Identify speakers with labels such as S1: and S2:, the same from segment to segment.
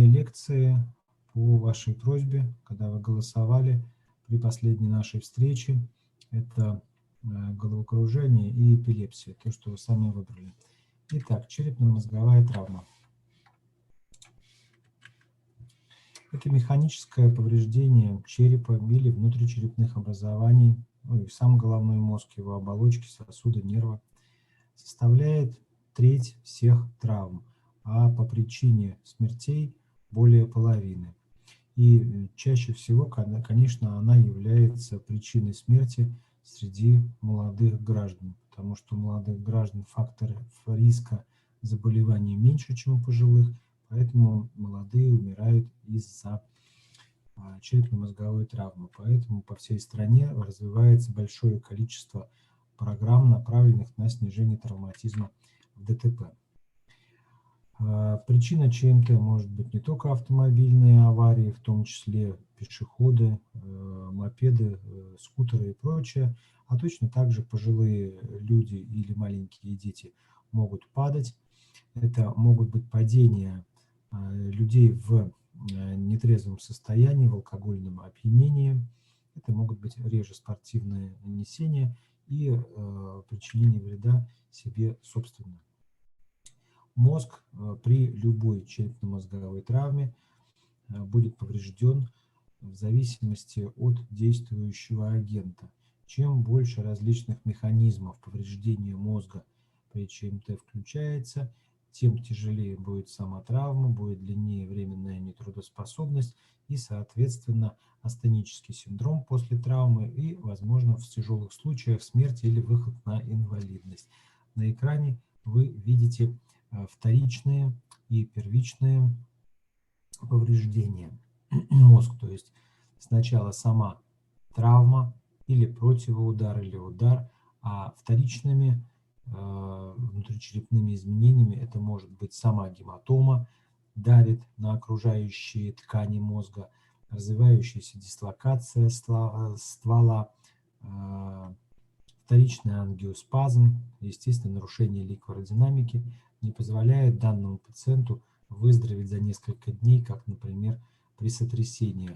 S1: лекции по вашей просьбе, когда вы голосовали при последней нашей встрече. Это головокружение и эпилепсия, то, что вы сами выбрали. Итак, черепно-мозговая травма. Это механическое повреждение черепа или внутричерепных образований, ну и сам головной мозг, его оболочки, сосуды, нервы, составляет треть всех травм, а по причине смертей более половины. И чаще всего, конечно, она является причиной смерти среди молодых граждан, потому что у молодых граждан фактор риска заболеваний меньше, чем у пожилых, поэтому молодые умирают из-за черепно-мозговой травмы. Поэтому по всей стране развивается большое количество программ, направленных на снижение травматизма в ДТП. Причина ЧМТ может быть не только автомобильные аварии, в том числе пешеходы, мопеды, скутеры и прочее, а точно также пожилые люди или маленькие дети могут падать. Это могут быть падения людей в нетрезвом состоянии, в алкогольном опьянении. Это могут быть реже спортивные нанесения и причинение вреда себе собственно. Мозг при любой черепно-мозговой травме будет поврежден в зависимости от действующего агента. Чем больше различных механизмов повреждения мозга при ЧМТ включается, тем тяжелее будет сама травма, будет длиннее временная нетрудоспособность и, соответственно, астенический синдром после травмы и, возможно, в тяжелых случаях смерть или выход на инвалидность. На экране вы видите вторичные и первичные повреждения мозг, то есть сначала сама травма или противоудар или удар, а вторичными внутричерепными изменениями это может быть сама гематома, давит на окружающие ткани мозга, развивающаяся дислокация ствола, вторичный ангиоспазм, естественно, нарушение ликвородинамики не позволяет данному пациенту выздороветь за несколько дней, как, например, при сотрясении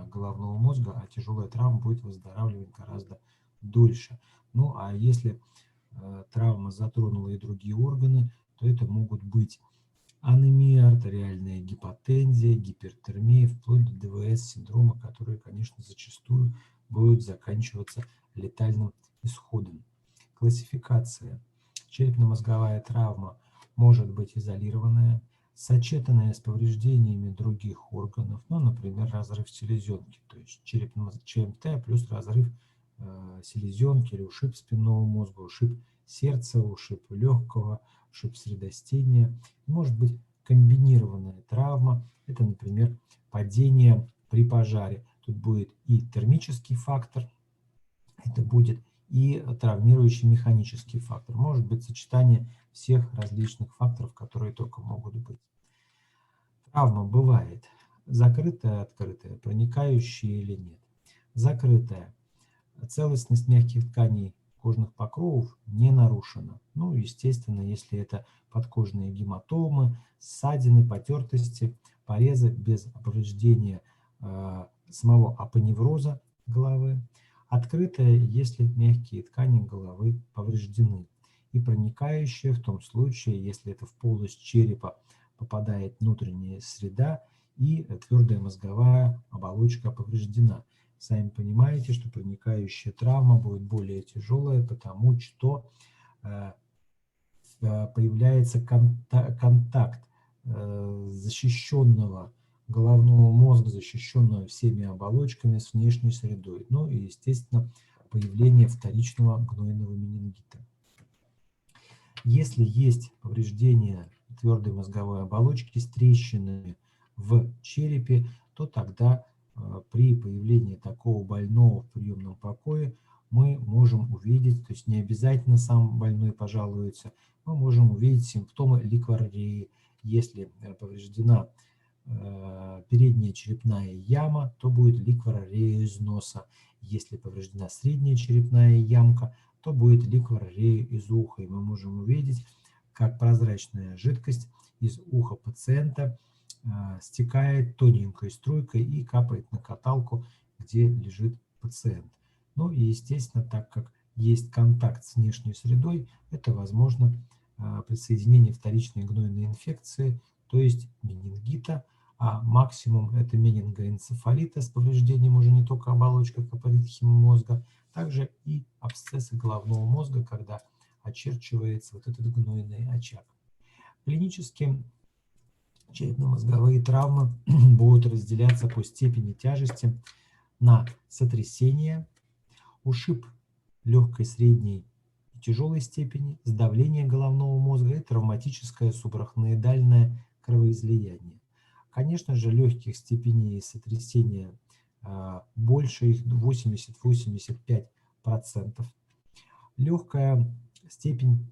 S1: головного мозга, а тяжелая травма будет выздоравливать гораздо дольше. Ну, а если травма затронула и другие органы, то это могут быть анемия, артериальная гипотензия, гипертермия, вплоть до ДВС синдрома, которые, конечно, зачастую будут заканчиваться летальным исходом. Классификация. Черепно-мозговая травма может быть изолированная, сочетанная с повреждениями других органов, ну, например, разрыв селезенки, то есть ЧМТ плюс разрыв селезенки или ушиб спинного мозга, ушиб сердца, ушиб легкого, ушиб средостения. Может быть комбинированная травма, это, например, падение при пожаре. Тут будет и термический фактор, это будет и травмирующий механический фактор. Может быть сочетание всех различных факторов, которые только могут быть. Травма бывает закрытая, открытая, проникающая или нет. Закрытая. Целостность мягких тканей кожных покровов не нарушена. Ну, естественно, если это подкожные гематомы, ссадины, потертости, порезы без повреждения самого апоневроза головы. Открытая, если мягкие ткани головы повреждены. И проникающая в том случае, если это в полость черепа попадает внутренняя среда и твердая мозговая оболочка повреждена. Сами понимаете, что проникающая травма будет более тяжелая, потому что появляется контакт защищенного головного мозга, защищенного всеми оболочками с внешней средой. Ну и, естественно, появление вторичного гнойного менингита. Если есть повреждение твердой мозговой оболочки с трещинами в черепе, то тогда при появлении такого больного в приемном покое мы можем увидеть, то есть не обязательно сам больной пожалуется, мы можем увидеть симптомы ликвореи. Если повреждена передняя черепная яма, то будет ликворея из носа. Если повреждена средняя черепная ямка, то будет ликворея из уха. И мы можем увидеть, как прозрачная жидкость из уха пациента стекает тоненькой струйкой и капает на каталку, где лежит пациент. Ну и, естественно, так как есть контакт с внешней средой, это возможно присоединение вторичной гнойной инфекции, то есть менингита, а максимум это менингоэнцефалита с повреждением уже не только оболочек апарехима мозга, также и абсцессы головного мозга, когда очерчивается вот этот гнойный очаг. Клинически черепно-мозговые травмы будут разделяться по степени тяжести на сотрясение, ушиб легкой, средней и тяжелой степени, сдавление головного мозга и травматическое субарахноидальное кровоизлияние. Конечно же, легких степеней сотрясения больше, их 80-85%. Легкая степень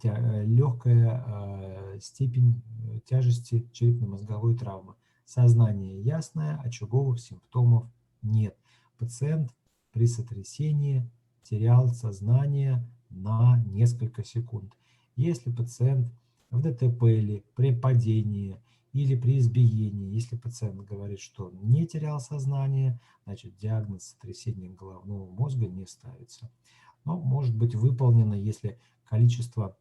S1: тяжести черепно-мозговой травмы. Сознание ясное, очаговых симптомов нет. Пациент при сотрясении терял сознание на несколько секунд. Если пациент в ДТП или при падении или при избиении, если пациент говорит, что он не терял сознание, значит диагноз сотрясения головного мозга не ставится. Но может быть выполнено, если количество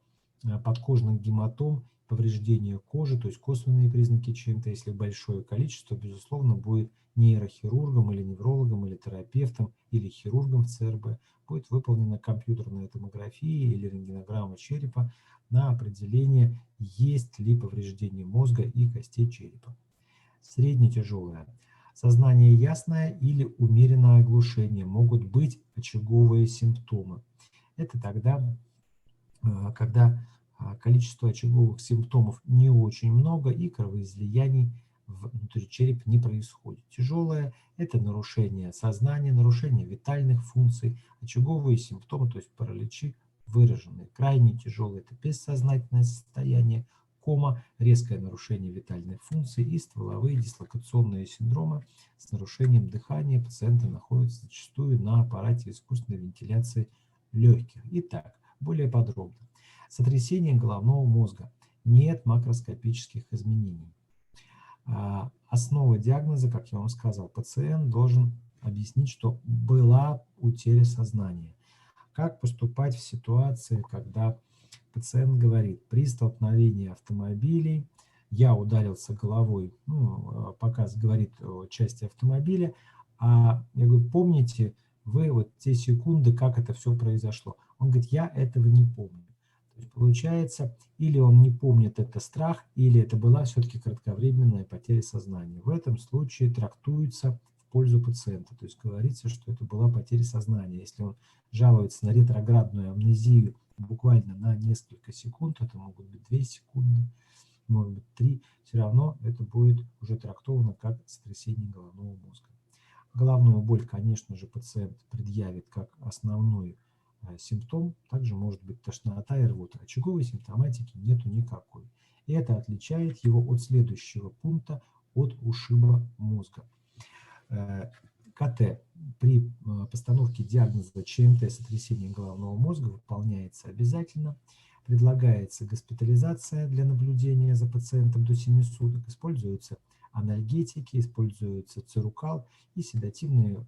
S1: подкожных гематом, повреждения кожи, то есть косвенные признаки ЧМТ, если большое количество, безусловно, будет нейрохирургом или неврологом или терапевтом или хирургом в ЦРБ, будет выполнена компьютерная томография или рентгенограмма черепа на определение, есть ли повреждение мозга и костей черепа. Средне-тяжелое. Сознание ясное или умеренное оглушение, могут быть очаговые симптомы. Это тогда, когда количество очаговых симптомов не очень много и кровоизлияний внутри черепа не происходит. Тяжелое – это нарушение сознания, нарушение витальных функций, очаговые симптомы, то есть параличи выраженные. Крайне тяжелое – это бессознательное состояние, кома, резкое нарушение витальных функций и стволовые дислокационные синдромы с нарушением дыхания. Пациенты находятся зачастую на аппарате искусственной вентиляции легких. Итак, более подробно. Сотрясение головного мозга. Нет макроскопических изменений. Основа диагноза, как я вам сказал, пациент должен объяснить, что была утеря сознания. Как поступать в ситуации, когда пациент говорит, при столкновении автомобилей я ударился головой, показ говорит о части автомобиля, а я говорю, помните вы вот те секунды, как это все произошло? Он говорит, я этого не помню. То есть получается, или он не помнит это страх, или это была все-таки кратковременная потеря сознания. В этом случае трактуется в пользу пациента, то есть говорится, что это была потеря сознания. Если он жалуется на ретроградную амнезию буквально на несколько секунд, это могут быть 2 секунды, может быть 3, все равно это будет уже трактовано как сотрясение головного мозга. Головную боль, конечно же, пациент предъявит как основной симптом, также может быть тошнота и рвота. Очаговой симптоматики нету никакой. И это отличает его от следующего пункта, от ушиба мозга. КТ при постановке диагноза ЧМТ сотрясения головного мозга выполняется обязательно. Предлагается госпитализация для наблюдения за пациентом до 7 суток. Используются анальгетики, используются церукал и седативные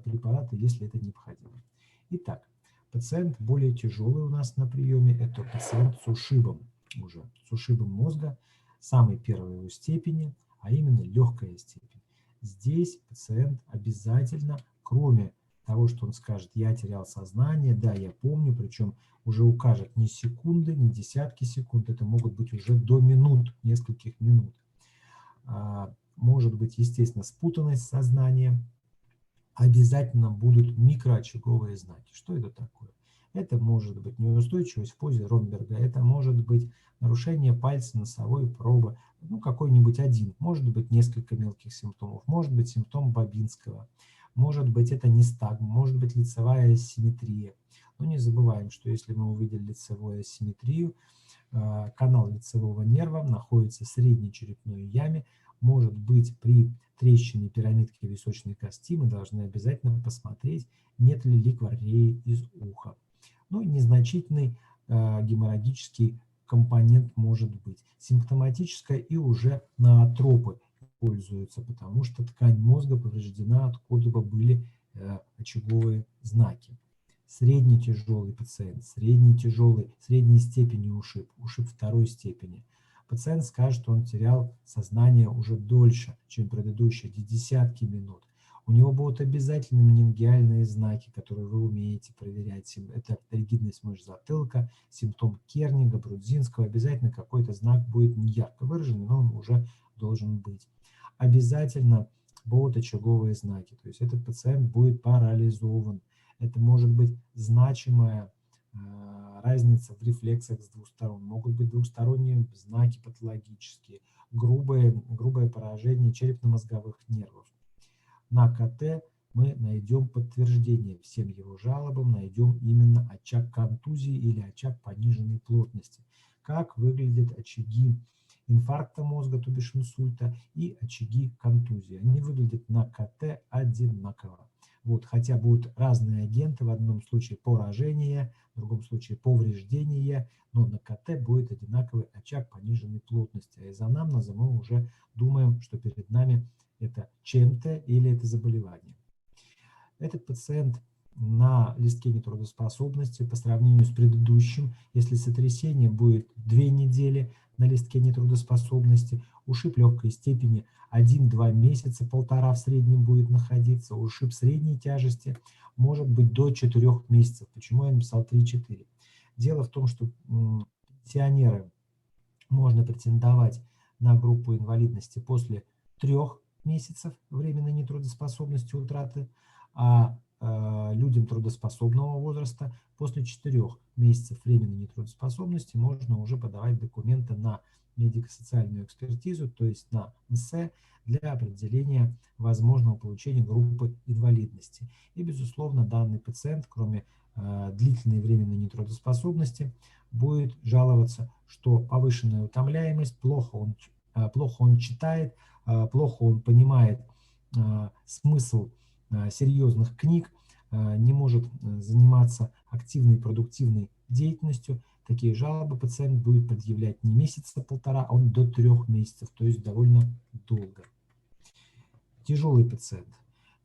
S1: препараты, если это необходимо. Итак, пациент более тяжелый у нас на приеме. Это пациент с ушибом уже, с ушибом мозга самой первой его степени, а именно легкая степень. Здесь пациент обязательно, кроме того, что он скажет, я терял сознание, да, я помню, причем уже укажет не секунды, не десятки секунд, это могут быть уже до минут, нескольких минут. Может быть, естественно, спутанность сознания. Обязательно будут микроочаговые знаки. Что это такое? Это может быть неустойчивость в позе Ромберга, это может быть нарушение пальца носовой пробы, какой-нибудь один, может быть несколько мелких симптомов, может быть симптом Бабинского, может быть это нистагм, может быть лицевая асимметрия. Но не забываем, что если мы увидели лицевую асимметрию, канал лицевого нерва находится в средней черепной яме, может быть при трещине пирамидки височной кости, мы должны обязательно посмотреть, нет ли ликвореи из уха. Незначительный геморрагический компонент может быть. Симптоматическое и уже ноотропы пользуются, потому что ткань мозга повреждена, откуда бы были очаговые знаки. Средний тяжелый пациент, средней степени ушиб второй степени. Пациент скажет, что он терял сознание уже дольше, чем предыдущие, десятки минут. У него будут обязательно менингиальные знаки, которые вы умеете проверять. Это ригидность мышц затылка, симптом Кернига, Брудзинского. Обязательно какой-то знак будет не ярко выраженный, но он уже должен быть. Обязательно будут очаговые знаки. То есть этот пациент будет парализован. Это может быть значимая разница в рефлексах с двух сторон. Могут быть двухсторонние знаки патологические, грубое поражение черепно-мозговых нервов. На КТ мы найдем подтверждение всем его жалобам, найдем именно очаг контузии или очаг пониженной плотности. Как выглядят очаги инфаркта мозга, то бишь инсульта, и очаги контузии. Они выглядят на КТ одинаково. Вот, хотя будут разные агенты, в одном случае поражение, в другом случае повреждение, но на КТ будет одинаковый очаг пониженной плотности. А из анамнеза мы уже думаем, что перед нами это ЧМТ или это заболевание. Этот пациент на листке нетрудоспособности по сравнению с предыдущим, если сотрясение будет 2 недели на листке нетрудоспособности, ушиб легкой степени 1-2 месяца, 1,5 в среднем будет находиться, ушиб средней тяжести может быть до 4 месяцев. Почему я написал 3-4? Дело в том, что пенсионеры можно претендовать на группу инвалидности после 3 месяцев временной нетрудоспособности, утраты, а людям трудоспособного возраста после 4 месяцев временной нетрудоспособности можно уже подавать документы на медико-социальную экспертизу, то есть на МСЭ, для определения возможного получения группы инвалидности. И, безусловно, данный пациент, кроме длительной временной нетрудоспособности, будет жаловаться, что повышенная утомляемость, плохо он читает, плохо он понимает смысл серьезных книг, не может заниматься активной продуктивной деятельностью. Такие жалобы пациент будет предъявлять не месяца полтора, а он до 3 месяцев, то есть довольно долго. Тяжелый пациент.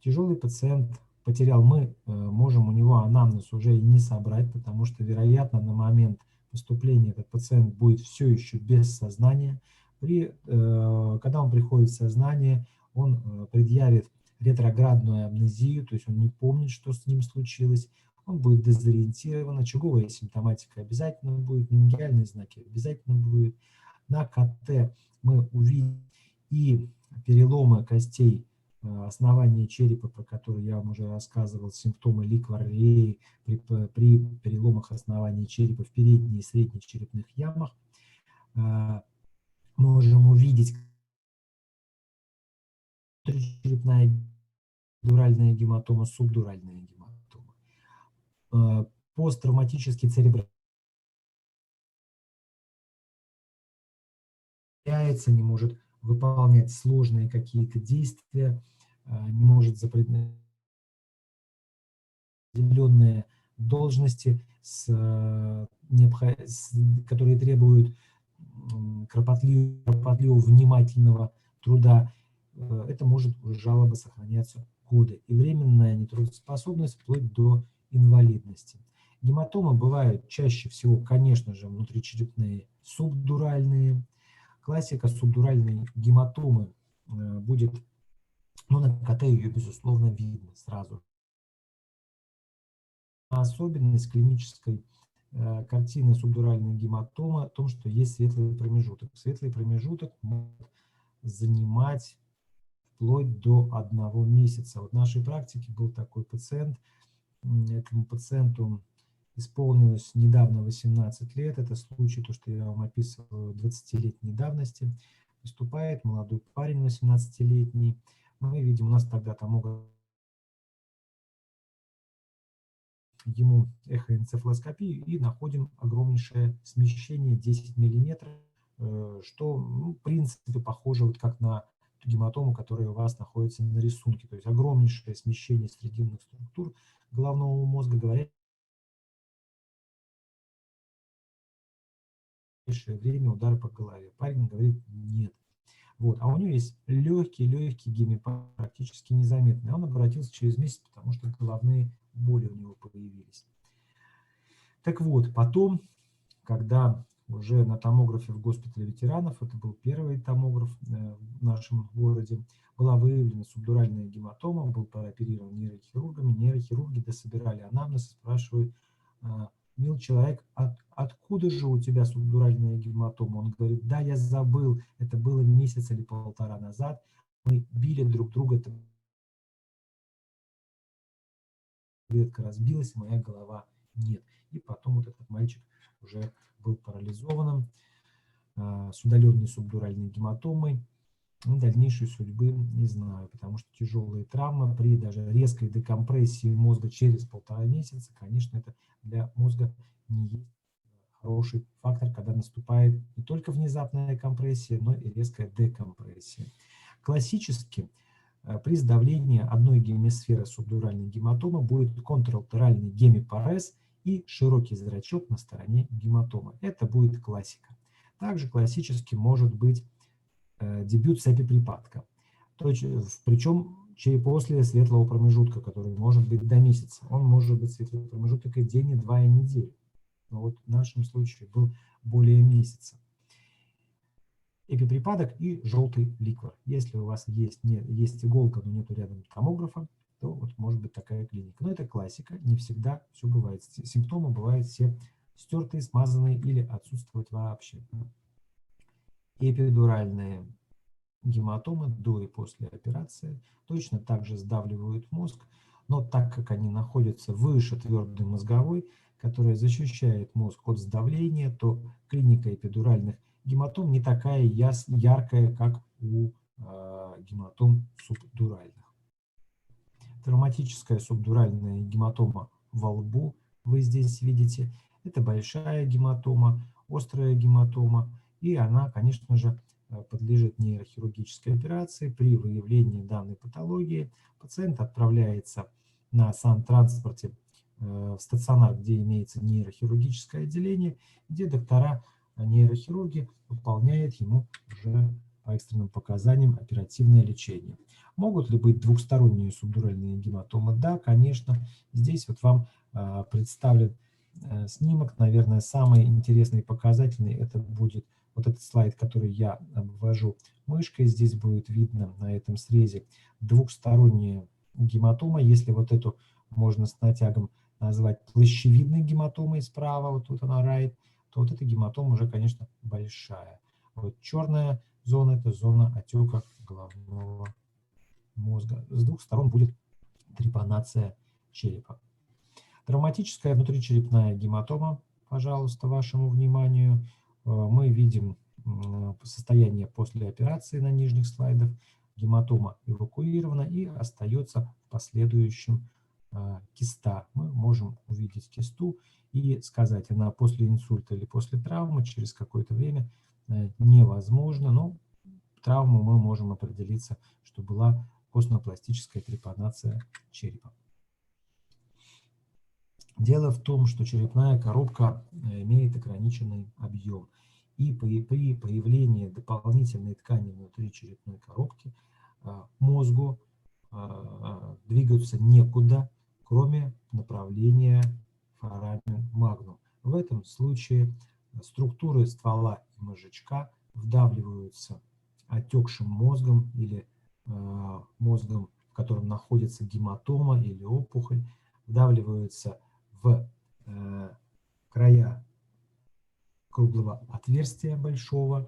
S1: Тяжелый пациент потерял, мы можем у него анамнез уже и не собрать, потому что, вероятно, на момент поступления этот пациент будет все еще без сознания. Когда он приходит в сознание, он предъявит ретроградную амнезию, то есть он не помнит, что с ним случилось, он будет дезориентирован, очаговая симптоматика обязательно будет, менингиальные знаки обязательно будет. На КТ мы увидим и переломы костей основания черепа, про которые я вам уже рассказывал, симптомы ликвор-реи при переломах основания черепа в передней и средних черепных ямах. Мы можем увидеть черепная дуральная гематома, субдуральная гематома. Посттравматический церебральный не может выполнять сложные какие-то действия, не может определенные должности, которые требуют кропотливого, внимательного труда. Это может жалоба сохраняться годы. И временная нетрудоспособность вплоть до инвалидности. Гематомы бывают чаще всего, конечно же, внутричерепные субдуральные. Классика субдуральной гематомы будет, на КТ ее, безусловно, видно сразу. Особенность клинической картины субдуральной гематомы в том, что есть светлый промежуток. Светлый промежуток может занимать вплоть до 1 месяца. Вот в нашей практике был такой пациент. Этому пациенту исполнилось недавно 18 лет. Это случай, то, что я вам описываю, 20-летней давности. Поступает молодой парень, 18-летний. Мы видим, у нас тогда томограф, ему эхоэнцефалоскопию и находим огромнейшее смещение 10 миллиметров, что, в принципе, похоже вот как на ту гематому, которая у вас находится на рисунке. То есть огромнейшее смещение срединных структур головного мозга, говорят, время удара по голове. Парень говорит нет. Вот. А у него есть легкий гемипар, практически незаметный. Он обратился через месяц, потому что головные боли у него появились. Так вот, потом, когда уже на томографе в госпитале ветеранов, это был первый томограф в нашем городе, была выявлена субдуральная гематома, был прооперирован нейрохирургами. Нейрохирурги дособирали анамнез и спрашивают: мил человек, откуда же у тебя субдуральная гематома? Он говорит: да, я забыл, это было месяц или полтора назад, мы били друг друга, ветка разбилась, моя голова нет. И потом вот этот мальчик уже был парализованным, с удаленной субдуральной гематомой. Дальнейшей судьбы не знаю, потому что тяжелые травмы при даже резкой декомпрессии мозга через 1,5 месяца, конечно, это для мозга не есть хороший фактор, когда наступает не только внезапная компрессия, но и резкая декомпрессия. Классически при сдавлении одной гемисферы субдуральной гематомы будет контралатеральный гемипарез и широкий зрачок на стороне гематомы. Это будет классика. Также классически может быть дебют с эпиприпадка, причем после светлого промежутка, который может быть до месяца. Он может быть светлый промежуток и день, и 2 недели. Но вот в нашем случае был более месяца. Эпиприпадок и желтый ликвор. Если у вас есть иголка, но нету рядом томографа, то вот может быть такая клиника. Но это классика, не всегда все бывает. Симптомы бывают все стертые, смазанные или отсутствуют вообще. Эпидуральные гематомы до и после операции точно так же сдавливают мозг, но так как они находятся выше твердой мозговой, которая защищает мозг от сдавления, то клиника эпидуральных гематом не такая яркая, как у гематом субдуральных. Травматическая субдуральная гематома во лбу вы здесь видите. Это большая гематома, острая гематома, и она, конечно же, подлежит нейрохирургической операции. При выявлении данной патологии пациент отправляется на сантранспорте в стационар, где имеется нейрохирургическое отделение, где нейрохирурги выполняют ему уже по экстренным показаниям оперативное лечение. Могут ли быть двухсторонние субдуральные гематомы? Да, конечно. Здесь вот вам представлен снимок. Наверное, самый интересный и показательный это будет вот этот слайд, который я обвожу мышкой. Здесь будет видно на этом срезе двухсторонняя гематома. Если вот эту можно с натягом назвать плащевидной гематомой справа, вот тут она right, то вот эта гематома уже, конечно, большая. Вот черная зона – это зона отека головного мозга. С двух сторон будет трепанация черепа. Травматическая внутричерепная гематома, пожалуйста, вашему вниманию. Мы видим состояние после операции на нижних слайдах. Гематома эвакуирована и остается в последующем киста. Мы можем увидеть кисту и сказать, она после инсульта или после травмы, через какое-то время невозможно, но травму мы можем определиться, что была костно-пластическая трепанация черепа. Дело в том, что черепная коробка имеет ограниченный объем, и при появлении дополнительной ткани внутри черепной коробки мозгу двигаться некуда, кроме направления форамен магнум. В этом случае структуры ствола и мозжечка вдавливаются отекшим мозгом или мозгом, в котором находится гематома или опухоль, вдавливаются в края круглого отверстия большого,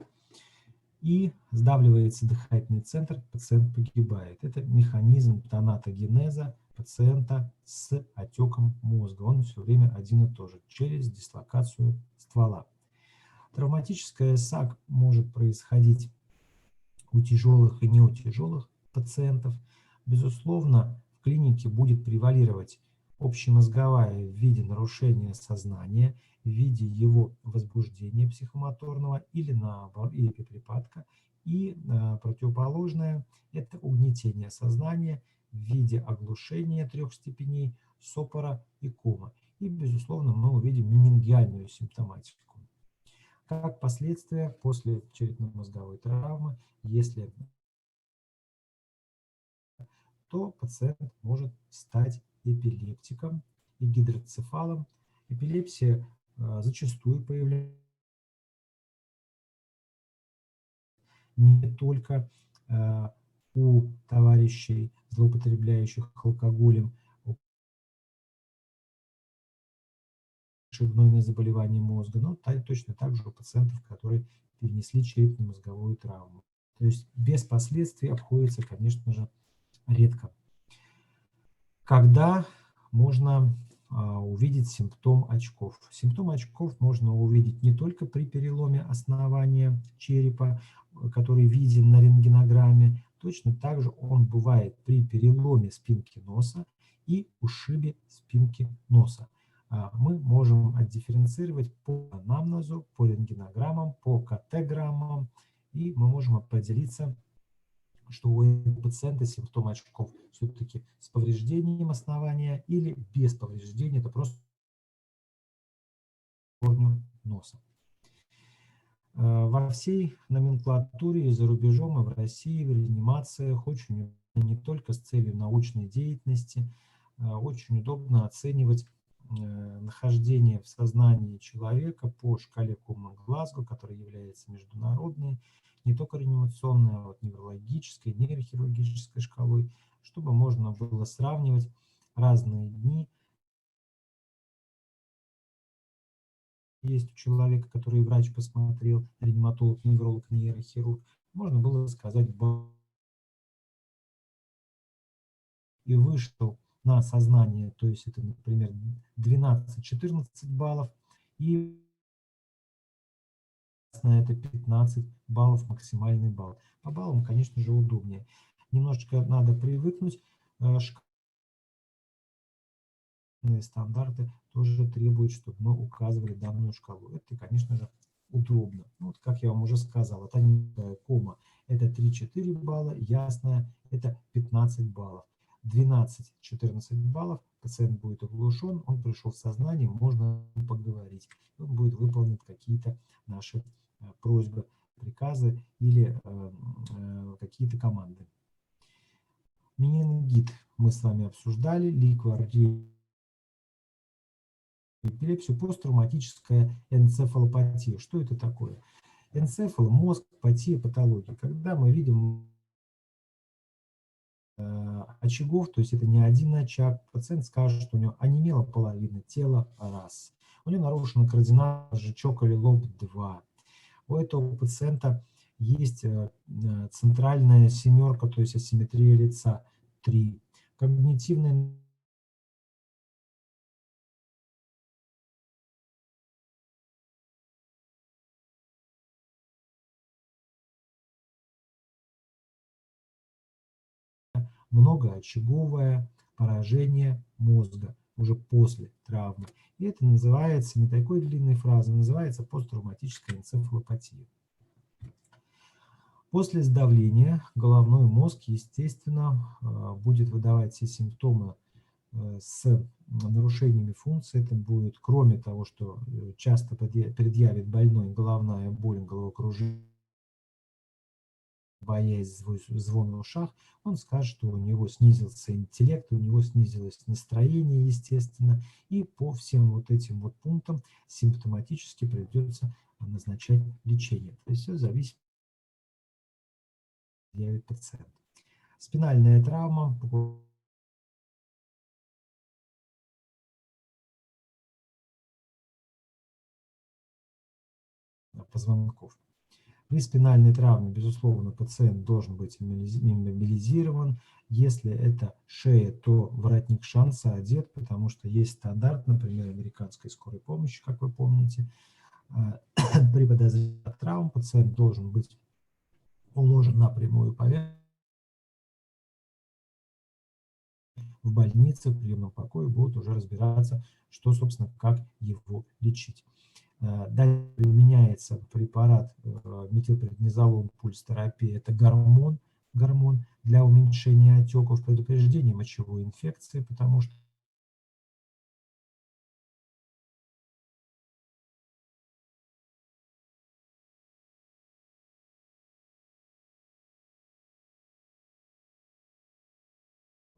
S1: и сдавливается дыхательный центр, пациент погибает. Это механизм тонатогенеза пациента с отеком мозга. Он все время один и тот же, через дислокацию ствола. Травматическая САК может происходить у тяжелых и не у тяжелых пациентов. Безусловно, в клинике будет превалировать общемозговая в виде нарушения сознания, в виде его возбуждения психомоторного или наоборот, или эпиприпадка. И противоположное – это угнетение сознания в виде оглушения 3 степеней, сопора и комы. И, безусловно, мы увидим менингиальную симптоматику. Как последствия после черепно-мозговой травмы, если то пациент может стать эпилептиком и гидроцефалом. Эпилепсия зачастую появляется не только у товарищей, злоупотребляющих алкоголем, у шибнойные заболевания мозга, но точно так же у пациентов, которые перенесли черепно-мозговую травму. То есть без последствий обходится, конечно же, редко. Когда можно увидеть симптом очков? Симптом очков можно увидеть не только при переломе основания черепа, который виден на рентгенограмме, точно так же он бывает при переломе спинки носа и ушибе спинки носа. Мы можем отдифференцировать по анамнезу, по рентгенограммам, по КТ-граммам, и мы можем определиться, что у пациента симптом очков все-таки с повреждением основания или без повреждения, это просто корню носа. Во всей номенклатуре и за рубежом, и в России, в реанимациях очень не только с целью научной деятельности, очень удобно оценивать нахождение в сознании человека по шкале Кума-Глазго, которая является международной, не только реанимационной, а вот неврологической, нейрохирургической шкалой, чтобы можно было сравнивать разные дни. Есть у человека, который врач посмотрел, реаниматолог, невролог, нейрохирург, можно было сказать и вышел на сознание, то есть это, например, 12-14 баллов, и на это 15 баллов максимальный балл. По баллам, конечно же, удобнее. Немножечко надо привыкнуть. Шкальные стандарты тоже требуют, чтобы мы указывали данную шкалу. Это, конечно же, удобно. Вот, как я вам уже сказал, это не кома, это 3-4 балла, ясная, это 15 баллов. 12-14 баллов, пациент будет оглушен, он пришел в сознание, можно поговорить. Он будет выполнить какие-то наши просьбы, приказы или какие-то команды. Менингит мы с вами обсуждали, ликвардия, эпилепсию, посттравматическая энцефалопатия. Что это такое? Энцефал, мозг, патия, патология. Когда мы видим очагов, то есть это не один очаг, пациент скажет, что у него онемела половина тела, раз. У него нарушена координация, жучок или лоб, 2. У этого пациента есть центральная семерка, то есть асимметрия лица, 3. Когнитивная многоочаговое поражение мозга уже после травмы. И это называется, не такой длинной фразой, называется посттравматическая энцефалопатия. После сдавления головной мозг, естественно, будет выдавать все симптомы с нарушениями функции. Это будет, кроме того, что часто предъявит больной головная боль, головокружение, боясь звона в ушах, он скажет, что у него снизился интеллект, у него снизилось настроение, естественно, и по всем вот этим вот пунктам симптоматически придется назначать лечение. То есть все зависит от пациента. Спинальная травма позвонков. При спинальной травме, безусловно, пациент должен быть иммобилизирован. Если это шея, то воротник шанса одет, потому что есть стандарт, например, американской скорой помощи, как вы помните. При подозрении травм пациент должен быть уложен на прямую поверхность. В больнице, в приемном покое будут уже разбираться, что, собственно, как его лечить. Далее применяется препарат метилпреднизолон, пульс-терапия. Это гормон для уменьшения отеков, предупреждения мочевой инфекции, потому что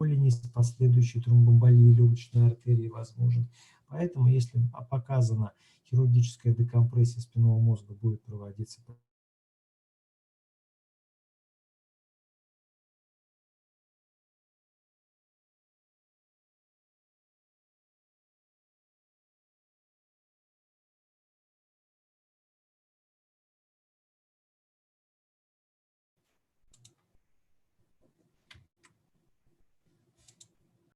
S1: есть последующий тромбоэмболии легочной артерии возможен. Поэтому, если показана хирургическая декомпрессия спинного мозга, будет проводиться